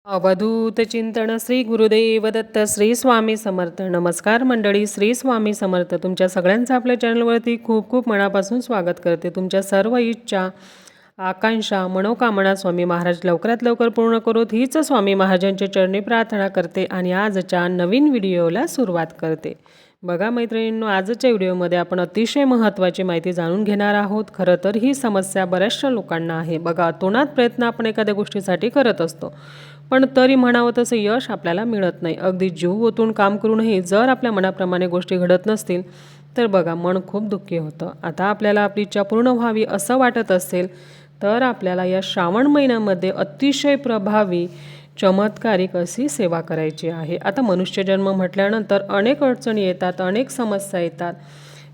अवधूत चिंतन श्री गुरुदेव दत्त श्री स्वामी समर्थ. नमस्कार मंडळी, श्री स्वामी समर्थ. तुमच्या सगळ्यांचं आपल्या चॅनलवरती खूप खूप मनापासून स्वागत करते. तुमच्या सर्व इच्छा, आकांक्षा, मनोकामना स्वामी महाराज लवकरात लवकर पूर्ण करोत हीच स्वामी महाराजांच्या चरणी प्रार्थना करते आणि आजच्या नवीन व्हिडिओला सुरुवात करते. बघा मैत्रिणींनो, आजच्या व्हिडिओमध्ये आपण अतिशय महत्त्वाची माहिती जाणून घेणार आहोत. खरं तर ही समस्या बऱ्याचशा लोकांना आहे. बघा, अतोनात प्रयत्न आपण एखाद्या गोष्टीसाठी करत असतो, पण तरी म्हणावं तसं यश आपल्याला मिळत नाही. अगदी जीव ओतून काम करूनही जर आपल्या मनाप्रमाणे गोष्टी घडत नसतील तर बघा, मन खूप दुःखी होतं. आता आपल्याला आपली इच्छा पूर्ण व्हावी असं वाटत असेल तर आपल्याला या श्रावण महिन्यामध्ये अतिशय प्रभावी चमत्कारिक अशी सेवा करायची आहे. आता मनुष्यजन्म म्हटल्यानंतर अनेक अडचणी येतात, अनेक समस्या येतात.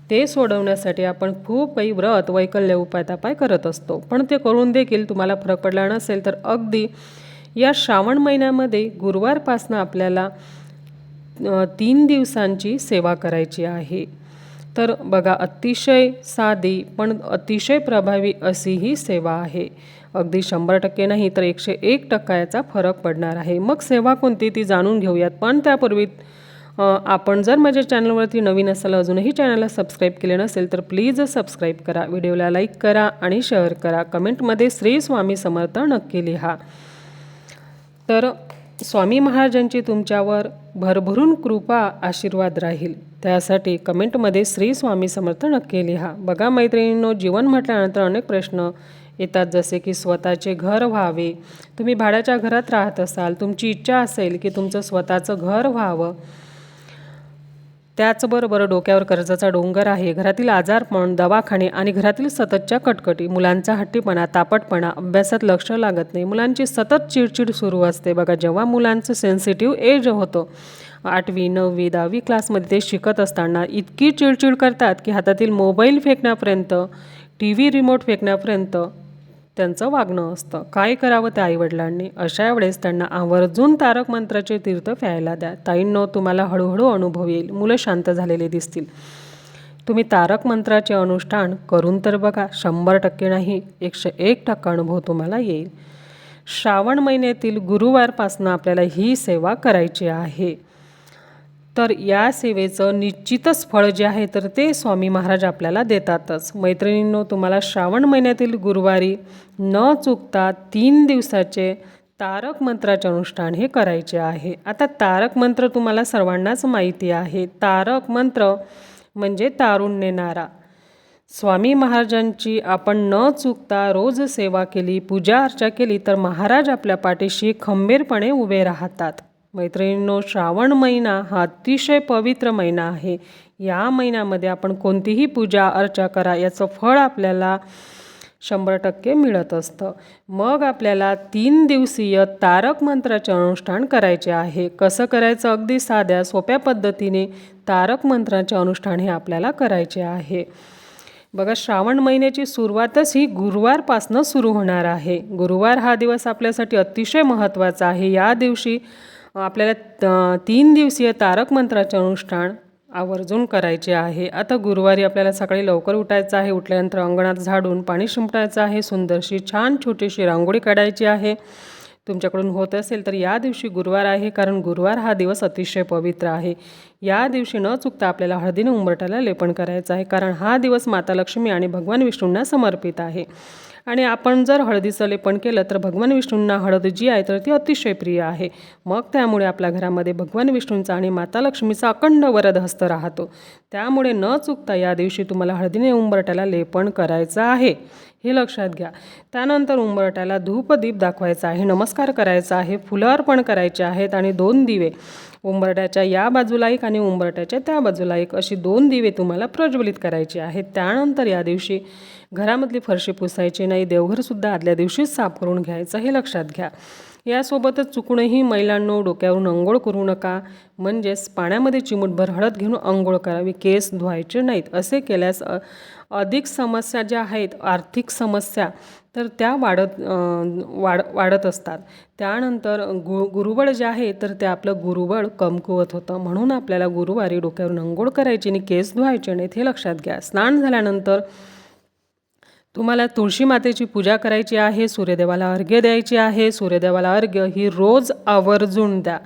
ते सोडवण्यासाठी आपण खूप काही व्रत, वैकल्य, उपाय करत असतो, पण ते करून देखील तुम्हाला फरक पडला नसेल तर अगदी या श्रावण महिन्यामध्ये गुरुवारपासनं आपल्याला 3 दिवसांची सेवा करायची आहे. तर बघा, अतिशय साधी पण अतिशय प्रभावी अशी ही सेवा आहे. अगदी 100% नाही तर 101% याचा फरक पडणार आहे. मग सेवा कोणती ती जाणून घेऊयात. पण त्यापूर्वी आपण जर माझ्या चॅनलवरती नवीन असाल, अजूनही चॅनलला सबस्क्राईब केले नसेल तर प्लीज सबस्क्राईब करा, व्हिडिओला लाईक करा आणि शेअर करा. कमेंटमध्ये श्री स्वामी समर्थ नक्की लिहा. तर स्वामी महाराजांची तुमच्यावर भरभरून कृपा, आशीर्वाद राहील. त्यासाठी कमेंटमध्ये श्री स्वामी समर्थ नक्की लिहा. बघा मैत्रिणींनो, जीवन म्हटल्यानंतर अनेक प्रश्न येतात, जसे की स्वतःचे घर व्हावे. तुम्ही भाड्याच्या घरात राहत असाल, तुमची इच्छा असेल की तुमचं स्वतःचं घर व्हावं. त्याचबरोबर डोक्यावर कर्जाचा डोंगर आहे, घरातील आजारपण, दवाखाने आणि घरातील सततच्या कटकटी, मुलांचा हट्टीपणा, तापटपणा, अभ्यासात लक्ष लागत नाही, मुलांची सतत चिडचिड सुरू असते. बघा, जेव्हा मुलांचं सेन्सिटिव्ह एज होतं, 8वी 9वी 10वी क्लासमध्ये ते शिकत असताना इतकी चिडचिड करतात की हातातील मोबाईल फेकण्यापर्यंत, TV रिमोट फेकण्यापर्यंत त्यांचं वागणं असतं. काय करावं त्या आईवडिलांनी? अशा वेळेस त्यांना आवर्जून तारक मंत्राचे तीर्थ प्यायला द्या. ताईंनो, तुम्हाला हळूहळू अनुभव येईल, मुलं शांत झालेले दिसतील. तुम्ही तारक मंत्राचे अनुष्ठान करून तर बघा, 100% नाही 101% अनुभव तुम्हाला येईल. श्रावण महिन्यातील गुरुवारपासून आपल्याला ही सेवा करायची आहे. तर या सेवेचं निश्चितच फळ जे आहे तर ते स्वामी महाराज आपल्याला देतातच. मैत्रिणींनो, तुम्हाला श्रावण महिन्यातील गुरुवारी न चुकता 3 दिवसाचे तारक मंत्राचे अनुष्ठान हे करायचे आहे. आता तारक मंत्र तुम्हाला सर्वांनाच माहिती आहे. तारक मंत्र म्हणजे तारून नेणारा. स्वामी महाराजांची आपण न चुकता रोज सेवा केली, पूजा अर्चा केली तर महाराज आपल्या पाठीशी खंबीरपणे उभे राहतात. मैत्रिणींनो, श्रावण महिना हा अतिशय पवित्र महिना आहे. या महिन्यामध्ये आपण कोणतीही पूजा अर्चा करा, याचं फळ आपल्याला 100% मिळत असतं. मग आपल्याला 3 दिवसीय तारक मंत्राचे अनुष्ठान करायचे आहे. कसं करायचं? अगदी साध्या सोप्या पद्धतीने तारक मंत्राचे अनुष्ठान हे आपल्याला करायचे आहे. बघा, श्रावण महिन्याची सुरुवातच ही गुरुवारपासनं सुरू होणार आहे. गुरुवार हा दिवस आपल्यासाठी अतिशय महत्त्वाचा आहे. या दिवशी आपल्याला 3 दिवसीय तारक मंत्राचे अनुष्ठान आवर्जून करायचे आहे. आता गुरुवारी आपल्याला सकाळी लवकर उठायचं आहे. उठल्यानंतर अंगणात झाडून पाणी शिंपडायचं आहे. सुंदरशी छान छोटीशी रांगोळी काढायची आहे. तुमच्याकडून होत असेल तर या दिवशी गुरुवार आहे, कारण गुरुवार हा दिवस अतिशय पवित्र आहे. या दिवशी न चुकता आपल्याला हळदीने उंबरठ्याला लेपन करायचं आहे, कारण हा दिवस माता लक्ष्मी आणि भगवान विष्णूंना समर्पित आहे. आणि आपण जर हळदीचं लेपन केलं तर भगवान विष्णूंना हळद जी आहे तर ती अतिशय प्रिय आहे. मग त्यामुळे आपल्या घरामध्ये भगवान विष्णूंचा आणि माता लक्ष्मीचा अखंड वरद हस्त राहतो. त्यामुळे न चुकता या दिवशी तुम्हाला हळदीने उंबरठ्याला लेपन करायचं आहे, हे लक्षात घ्या. त्यानंतर उंबरठ्याला धूपदीप दाखवायचा आहे, नमस्कार करायचा आहे, फुलं अर्पण करायचे आहेत आणि 2 दिवे, उंबरठ्याच्या या बाजूला एक आणि उंबरठ्याच्या त्या बाजूला एक, अशी 2 दिवे तुम्हाला प्रज्वलित करायचे आहेत. त्यानंतर या दिवशी घरामधली फरशी पुसायची नाही, देवघरसुद्धा आदल्या दिवशीच साफ करून घ्यायचं, हे लक्षात घ्या. यासोबतच चुकूनही महिलांनो डोक्यावरून अंघोळ करू नका. म्हणजेच पाण्यामध्ये चिमूटभर हळद घेऊन अंघोळ करावी, केस धुवायचे नाहीत. असे केल्यास अधिक समस्या ज्या आहेत, आर्थिक समस्या, तर त्या वाढत असतात. त्यानंतर गुरुबळ जे आहे तर ते आपलं गुरुबळ कमकुवत होतं. म्हणून आपल्याला गुरुवारी डोक्यावरून अंघोळ करायची आणि केस धुवायचे नाहीत, हे लक्षात घ्या. स्नान झाल्यानंतर तुम्हाला तुळशी मातेची पूजा करायची आहे, सूर्यदेवाला अर्घ्य द्यायची आहे. सूर्यदेवाला अर्घ्य ही रोज आवर्जून द्या.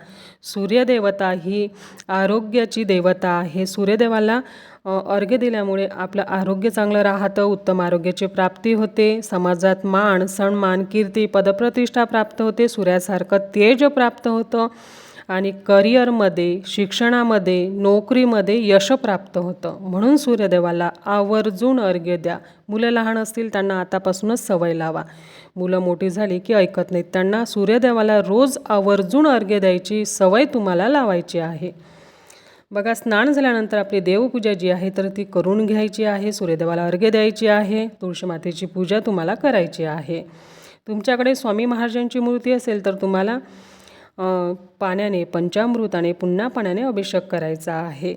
सूर्यदेवता ही आरोग्याची देवता आहे. सूर्यदेवाला अर्घ्य दिल्यामुळे आपलं आरोग्य चांगलं राहतं, उत्तम आरोग्याची प्राप्ती होते, समाजात मान सन्मान कीर्ती पदप्रतिष्ठा प्राप्त होते, सूर्यासारखं तेज प्राप्त होतं आणि करिअरमध्ये शिक्षणामध्ये नोकरीमध्ये यश प्राप्त होतं. म्हणून सूर्यदेवाला आवर्जून अर्घ्य द्या. मुलं लहान असतील त्यांना आतापासूनच सवय लावा. मुलं मोठी झाली की ऐकत नाहीत, त्यांना सूर्यदेवाला रोज आवर्जून अर्घ्य द्यायची सवय तुम्हाला लावायची आहे. बघा, स्नान झाल्यानंतर आपली देवपूजा जी आहे तर ती करून घ्यायची आहे. सूर्यदेवाला अर्घ्य द्यायची आहे. तुळशी मातेची पूजा तुम्हाला करायची आहे. तुमच्याकडे स्वामी महाराजांची मूर्ती असेल तर तुम्हाला पाण्याने पंचामृताने पुन्हा पाण्याने अभिषेक करायचा आहे.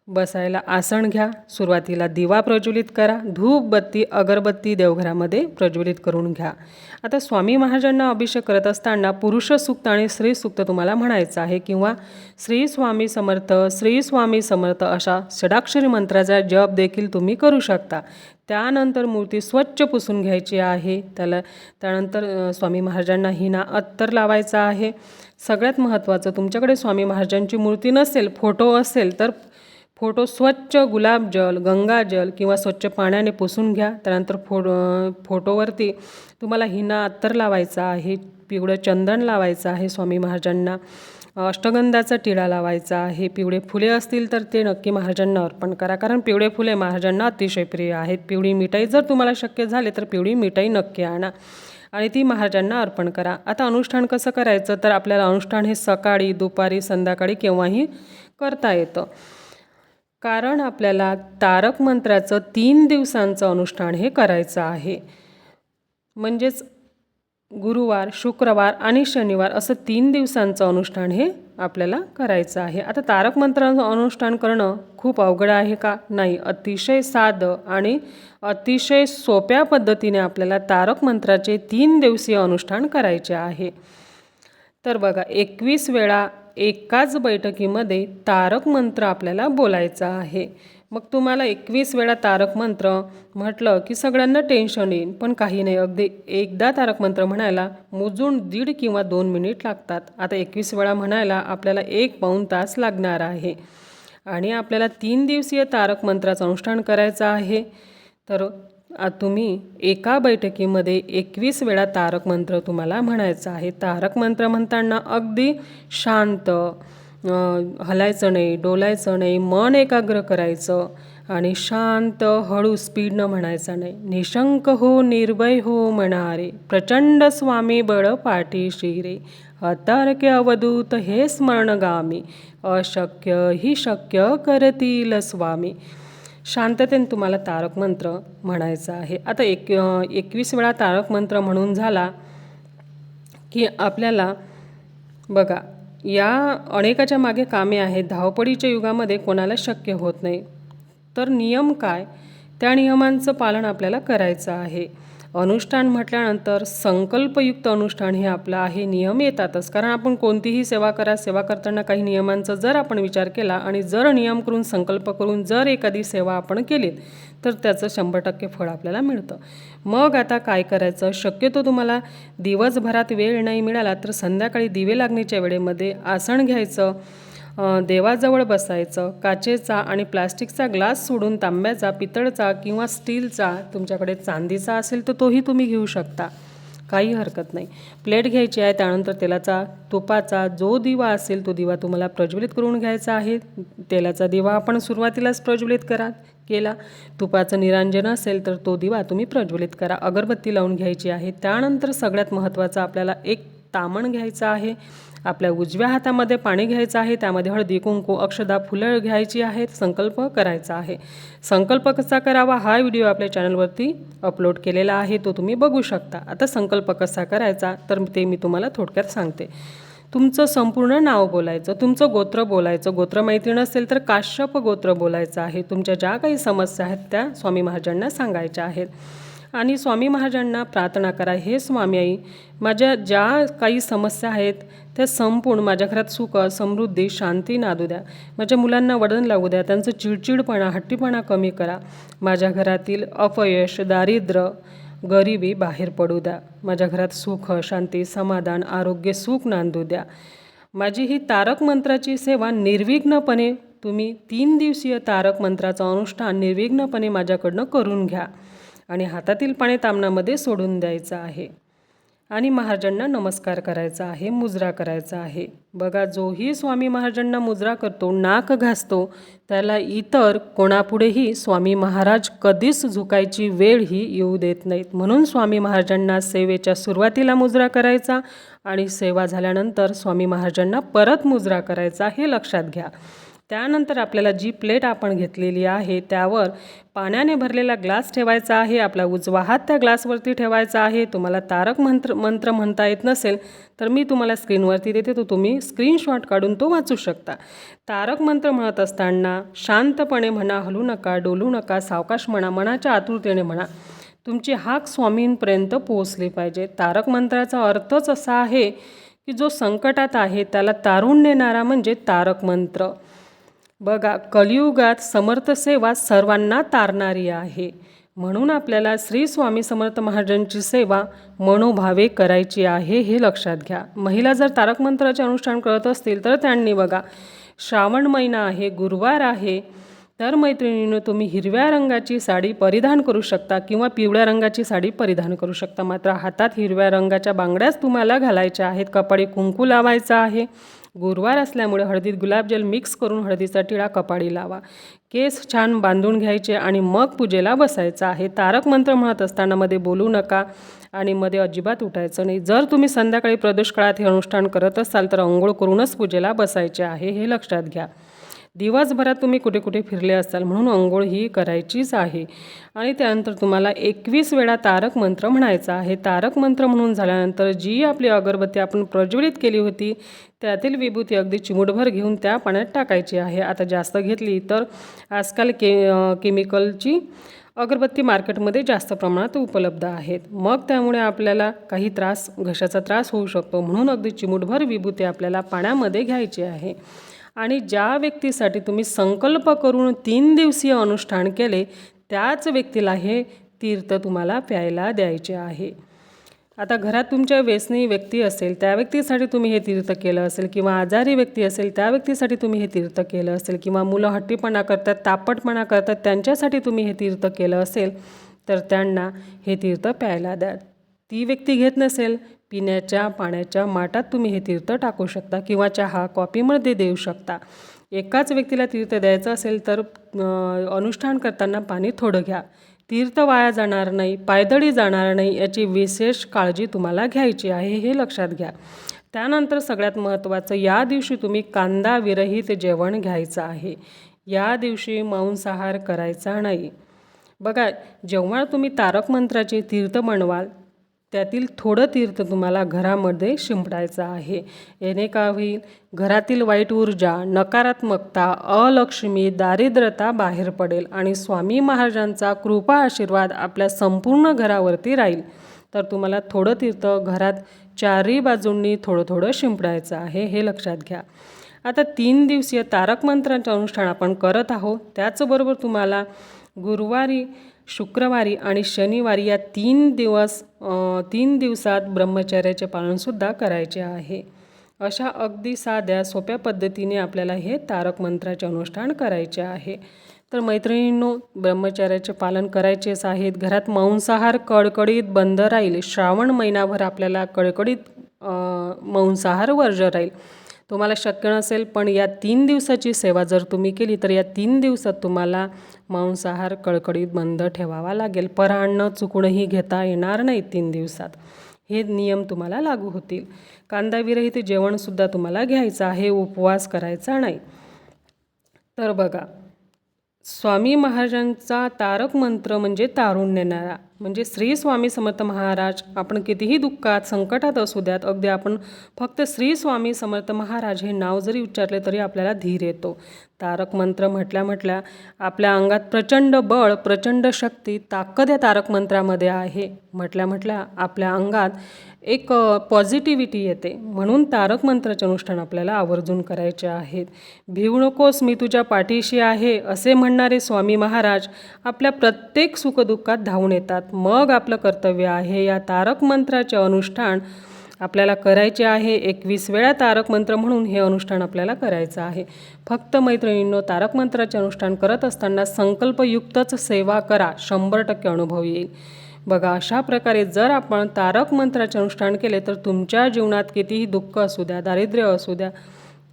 बसायला आसन घ्या. सुरुवातीला दिवा प्रज्वलित करा. धूप बत्ती अगरबत्ती देवघरामध्ये प्रज्वलित करून घ्या. आता स्वामी महाराजांना अभिषेक करत असताना पुरुष सूक्त आणि स्त्री सूक्त तुम्हाला म्हणायचं आहे किंवा श्री स्वामी समर्थ श्री स्वामी समर्थ अशा षडाक्षरी मंत्राचा जप देखील तुम्ही करू शकता. त्यानंतर मूर्ती स्वच्छ पुसून घ्यायची आहे. त्यानंतर स्वामी महाराजांना हिना अत्तर लावायचा आहे. सगळ्यात महत्त्वाचं, तुमच्याकडे स्वामी महाराजांची मूर्ती नसेल, फोटो असेल तर फोटो स्वच्छ गुलाबजल गंगाजल किंवा स्वच्छ पाण्याने पुसून घ्या. त्यानंतर फोटोवरती तुम्हाला हिना अत्तर लावायचा आहे, पिवळं चंदन लावायचं आहे. स्वामी महाराजांना अष्टगंधाचा टिळा लावायचा आहे. पिवळे फुले असतील तर ते नक्की महाराजांना अर्पण करा, कारण पिवळे फुले महाराजांना अतिशय प्रिय आहेत. पिवळी मिठाई जर तुम्हाला शक्य झाले तर पिवळी मिठाई नक्की आणा आणि ती महाराजांना अर्पण करा. आता अनुष्ठान कसं करायचं, तर आपल्याला अनुष्ठान हे सकाळी दुपारी संध्याकाळी केव्हाही करता येतं, कारण आपल्याला तारक मंत्राचं 3 दिवसांचं अनुष्ठान हे करायचं आहे. म्हणजेच गुरुवार शुक्रवार आणि शनिवार असं 3 दिवसांचं अनुष्ठान हे आपल्याला करायचं आहे. आता तारक मंत्राचं अनुष्ठान करणं खूप अवघड आहे का? नाही, अतिशय साधं आणि अतिशय सोप्या पद्धतीने आपल्याला तारक मंत्राचे 3 दिवसीय अनुष्ठान करायचे आहे. तर बघा, 21 वेळा एकाच बैठकीमध्ये तारक मंत्र आपल्याला बोलायचा आहे. मग तुम्हाला 21 वेळा तारक मंत्र म्हटलं की सगळ्यांना टेन्शन येईल, पण काही नाही. अगदी एकदा तारक मंत्र म्हणायला मोजून 1.5 किंवा 2 मिनिट लागतात. आता 21 वेळा म्हणायला आपल्याला 1 पाऊण तास लागणार आहे आणि आपल्याला 3 दिवसीय तारक मंत्राचं अनुष्ठान करायचं आहे. तर तुम्ही एका बैठकीमध्ये 21 वेळा तारक मंत्र तुम्हाला म्हणायचं आहे. तारक मंत्र म्हणताना अगदी शांत, हलायचं नाही, डोलायचं नाही, मन एकाग्र करायचं आणि शांत हळू स्पीडनं म्हणायचं नाही. निशंक हो निर्भय हो म्हणारे, प्रचंड स्वामी बळ पाठीशी रे, अतारके अवधूत हे स्मरणगामी, अशक्य ही शक्य करतील स्वामी. शांततेने तुम्हाला तारक मंत्र म्हणायचा आहे. आता 21 वेळा तारक मंत्र म्हणून झाला की आपल्याला बघा, या अनेकाच्या मागे कामे आहेत. धावपळीच्या युगामध्ये कोणाला शक्य होत नाही, तर नियम काय, त्या नियमांचं पालन आपल्याला करायचं आहे. अनुष्ठान म्हटल्यानंतर संकल्पयुक्त अनुष्ठान हे आपलं आहे. नियम येतातच, कारण आपण कोणतीही सेवा करताना काही नियमांचा जर आपण विचार केला आणि जर नियम करून संकल्प करून जर एखादी सेवा आपण केलीत तर त्याचं 100% फळ आपल्याला मिळतं. मग आता काय करायचं, शक्यतो तुम्हाला दिवसभरात वेळ नाही मिळाला तर संध्याकाळी दिवे लागण्याच्या वेळेमध्ये आसन घ्यायचं, देवाजवळ बसायचं. काचेचा आणि प्लास्टिकचा ग्लास सोडून तांब्याचा, पितळचा किंवा स्टीलचा, तुमच्याकडे चांदीचा असेल तर तोही तुम्ही घेऊ शकता, काही हरकत नाही. प्लेट घ्यायची आहे. त्यानंतर तेलाचा तुपाचा जो दिवा असेल तो दिवा तुम्हाला प्रज्वलित करून घ्यायचा आहे. तेलाचा दिवा आपण सुरुवातीलाच प्रज्वलित केला. तुपाचं निरांजन असेल तर तो दिवा तुम्ही प्रज्वलित करा. अगरबत्ती लावून घ्यायची आहे. त्यानंतर सगळ्यात महत्त्वाचं आपल्याला एक तामण घ्यायचं आहे. आपल्या उजव्या हातामध्ये पाणी घ्यायचं आहे. त्यामध्ये हळदी कुंकू अक्षदा फुलं घ्यायची आहेत. संकल्प करायचा आहे. संकल्प कसा करावा हा व्हिडिओ आपल्या चॅनलवरती अपलोड केलेला आहे, तो तुम्ही बघू शकता. आता संकल्प कसा करायचा तर ते मी तुम्हाला थोडक्यात सांगते. तुमचं संपूर्ण नाव बोलायचं, तुमचं गोत्र बोलायचं. गोत्र माहिती नसेल तर काश्यप गोत्र बोलायचं आहे. तुमच्या ज्या काही समस्या आहेत त्या स्वामी महाराजांना सांगायच्या आहेत आणि स्वामी महाराजांना प्रार्थना करा, हे स्वामी आई, माझ्या ज्या काही समस्या आहेत त्या संपूर्ण माझ्या घरात सुख, समृद्धी, शांती नांदू द्या. माझ्या मुलांना वळण लागू द्या, त्यांचं चिडचिडपणा, हट्टीपणा कमी करा. माझ्या घरातील अपयश, दारिद्र्य, गरिबी बाहेर पडू द्या. माझ्या घरात सुख, शांती, समाधान, आरोग्य, सुख नांदू द्या. माझी ही तारक मंत्राची सेवा निर्विघ्नपणे तुम्ही 3 दिवसीय तारक मंत्राचं अनुष्ठान निर्विघ्नपणे माझ्याकडनं करून घ्या आणि हातातील पाणी तामणामध्ये सोडून द्यायचं आहे आणि महाराजांना नमस्कार करायचा आहे, मुजरा करायचा आहे. बघा, जोही स्वामी महाराजांना मुजरा करतो, नाक घासतो, त्याला इतर कोणापुढेही स्वामी महाराज कधीच झुकायची वेळही येऊ देत नाहीत. म्हणून स्वामी महाराजांना सेवेच्या सुरुवातीला मुजरा करायचा आणि सेवा झाल्यानंतर स्वामी महाराजांना परत मुजरा करायचा, हे लक्षात घ्या. त्यानंतर आपल्याला जी प्लेट आपण घेतलेली आहे त्यावर पाण्याने भरलेला ग्लास ठेवायचा आहे. आपला उजवा हात त्या ग्लासवरती ठेवायचा आहे. तुम्हाला तारक मंत्र म्हणता येत नसेल तर मी तुम्हाला स्क्रीनवरती देते, तो तुम्ही स्क्रीनशॉट काढून तो वाचू शकता. तारक मंत्र म्हणत असताना शांतपणे म्हणा, हलू नका, डोलू नका, सावकाश म्हणा, मनाच्या आतुरतेने म्हणा. तुमची हाक स्वामींपर्यंत पोहोचली पाहिजे. तारक मंत्राचा अर्थच असा आहे की जो संकटात आहे त्याला तारून नेणारा म्हणजे तारक मंत्र. बघा, कलियुगात समर्थ सेवा सर्वांना तारणारी आहे. म्हणून आपल्याला श्री स्वामी समर्थ महाराजांची सेवा मनोभावे करायची आहे, हे लक्षात घ्या. महिला जर तारक मंत्राचे अनुष्ठान करत असतील तर त्यांनी बघा, श्रावण महिना आहे, गुरुवार आहे, तर मैत्रिणींनो तुम्ही हिरव्या रंगाची साडी परिधान करू शकता किंवा पिवळ्या रंगाची साडी परिधान करू शकता. मात्र हातात हिरव्या रंगाच्या बांगड्याच तुम्हाला घालायच्या आहेत. कपाळी कुंकू लावायचा आहे. गुरुवार असल्यामुळे हळदीत गुलाबजल मिक्स करून हळदीचा टिळा कपाळी लावा. केस छान बांधून घ्यायचे आणि मग पूजेला बसायचं आहे. तारक मंत्र म्हणत असताना मध्ये बोलू नका आणि मध्ये अजिबात उठायचं नाही. जर तुम्ही संध्याकाळी प्रदोष काळात हे अनुष्ठान करत असाल तर अंघोळ करूनच पूजेला बसायचे आहे, हे लक्षात घ्या. दिवसभरात तुम्ही कुठे कुठे फिरले असाल म्हणून अंघोळ ही करायचीच आहे. आणि त्यानंतर तुम्हाला 21 वेळा तारक मंत्र म्हणायचा आहे. तारक मंत्र म्हणून झाल्यानंतर जी आपली अगरबत्ती आपण प्रज्वलित केली होती त्यातील विभूती अगदी चिमूटभर घेऊन त्या पाण्यात टाकायची आहे. आता जास्त घेतली तर आजकाल केमिकलची अगरबत्ती मार्केटमध्ये जास्त प्रमाणात उपलब्ध आहेत. मग त्यामुळे आपल्याला काही घशाचा त्रास होऊ शकतो. म्हणून अगदी चिमूटभर विभूती आपल्याला पाण्यामध्ये घ्यायची आहे. आणि ज्या व्यक्तीसाठी तुम्ही संकल्प करून 3 दिवसीय अनुष्ठान केले त्याच व्यक्तीला हे तीर्थ तुम्हाला प्यायला द्यायचे आहे. आता घरात तुमच्या व्यसनी व्यक्ती असेल त्या व्यक्तीसाठी तुम्ही हे तीर्थ केलं असेल किंवा आजारी व्यक्ती असेल त्या व्यक्तीसाठी तुम्ही हे तीर्थ केलं असेल किंवा मुलं हट्टीपणा करतात, तापटपणा करतात, त्यांच्यासाठी तुम्ही हे तीर्थ केलं असेल तर त्यांना हे तीर्थ प्यायला द्या. ती व्यक्ती घेत नसेल, पिण्याच्या पाण्याच्या माठात तुम्ही हे तीर्थ टाकू शकता किंवा चहा कॉफीमध्ये देऊ शकता. एकाच व्यक्तीला तीर्थ द्यायचं असेल तर अनुष्ठान करताना पाणी थोडं घ्या. तीर्थ वाया जाणार नाही, पायदळी जाणार नाही याची विशेष काळजी तुम्हाला घ्यायची आहे, हे लक्षात घ्या. त्यानंतर सगळ्यात महत्त्वाचं, या दिवशी तुम्ही कांदा विरहित जेवण घ्यायचं आहे. या दिवशी मांसाहार करायचा नाही. बघा, जेव्हा तुम्ही तारक मंत्राचे तीर्थ बनवाल त्यातील थोडं तीर्थ तुम्हाला घरामध्ये शिंपडायचं आहे. याने काय होईल, घरातील वाईट ऊर्जा, नकारात्मकता, अलक्ष्मी, दारिद्र्यता बाहेर पडेल आणि स्वामी महाराजांचा कृपा आशीर्वाद आपल्या संपूर्ण घरावरती राहील. तर तुम्हाला थोडं तीर्थ घरात चारही बाजूंनी थोडं थोडं शिंपडायचं आहे, हे लक्षात घ्या. आता 3 दिवसीय तारक मंत्रांचे अनुष्ठान आपण करत आहोत. त्याचबरोबर तुम्हाला गुरुवारी, शुक्रवारी आणि शनिवारी या 3 दिवसात ब्रह्मचर्याचे पालनसुद्धा करायचे आहे. अशा अगदी साध्या सोप्या पद्धतीने आपल्याला हे तारक मंत्राचे अनुष्ठान करायचे आहे. तर मैत्रिणींनो, ब्रह्मचर्याचे पालन करायचेच आहेत. घरात मांसाहार कडकडीत बंद राहील. श्रावण महिनाभर आपल्याला कडकडीत मांसाहार वर्ज्य राहील. तुम्हाला शक्य नसेल पण या 3 दिवसाची सेवा जर तुम्ही केली तर या 3 दिवसात तुम्हाला मांसाहार कडकडीत बंद ठेवावा लागेल. परान्न चुकूनही घेता येणार नाही 3 दिवसात. हे नियम तुम्हाला लागू होतील. कांदाविरहित जेवणसुद्धा तुम्हाला घ्यायचं आहे, उपवास करायचा नाही. तर बघा, स्वामी महाराजांचा तारक मंत्र म्हणजे तारून नेणारा. म्हणजे श्री स्वामी समर्थ महाराज, आपण कितीही दुःखात संकटात असू द्यात, अगदी आपण फक्त श्री स्वामी समर्थ महाराज हे नाव जरी उच्चारले तरी आपल्याला धीर येतो. तारक मंत्र म्हटल्या आपल्या अंगात प्रचंड बळ, प्रचंड शक्ती, ताकद या तारक मंत्रामध्ये आहे. म्हटल्या आपल्या अंगात एक पॉझिटिव्हिटी येते. म्हणून तारक मंत्राचे अनुष्ठान आपल्याला आवर्जून करायचे आहेत. भिवू नकोस, मी तुझ्या पाठीशी आहे असे म्हणणारे स्वामी महाराज आपल्या प्रत्येक सुखदुःखात धावून येतात. मग आपलं कर्तव्य आहे या तारक मंत्राचे अनुष्ठान आपल्याला करायचे आहे. 21 वेळा तारक मंत्र म्हणून हे अनुष्ठान आपल्याला करायचं आहे. फक्त मैत्रिणींनो, तारक मंत्राचे अनुष्ठान करत असताना संकल्पयुक्तच सेवा करा, 100% अनुभव येईल. बघा, अशा प्रकारे जर आपण तारक मंत्राचे अनुष्ठान केले तर तुमच्या जीवनात कितीही दुःख असू द्या, दारिद्र्य असू द्या,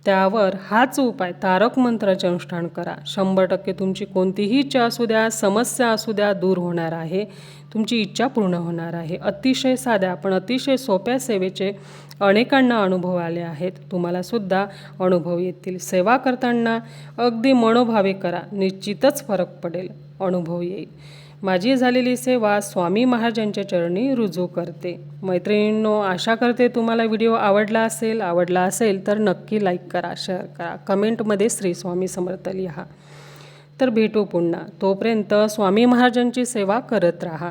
त्यावर हाच उपाय, तारक मंत्राचे अनुष्ठान करा. 100% तुमची कोणतीही इच्छा असू द्या, समस्या असू द्या, दूर होणार आहे. तुमची इच्छा पूर्ण होणार आहे. अतिशय साध्या पण अतिशय सोप्या सेवेचे अनेकांना अनुभव आले आहेत. तुम्हाला सुद्धा अनुभव येतील. सेवा करताना अगदी मनोभावे करा, निश्चितच फरक पडेल, अनुभव येईल. माझी झालेली सेवा स्वामी महाराजांच्या चरणी रुजू करते. मैत्रिणींनो, आशा करते तुम्हाला व्हिडिओ आवडला असेल तर नक्की लाईक करा, शेअर करा, कमेंटमध्ये श्री स्वामी समर्थ लिहा. तर भेटू पुन्हा. तोपर्यंत स्वामी महाराजांची सेवा करत राहा.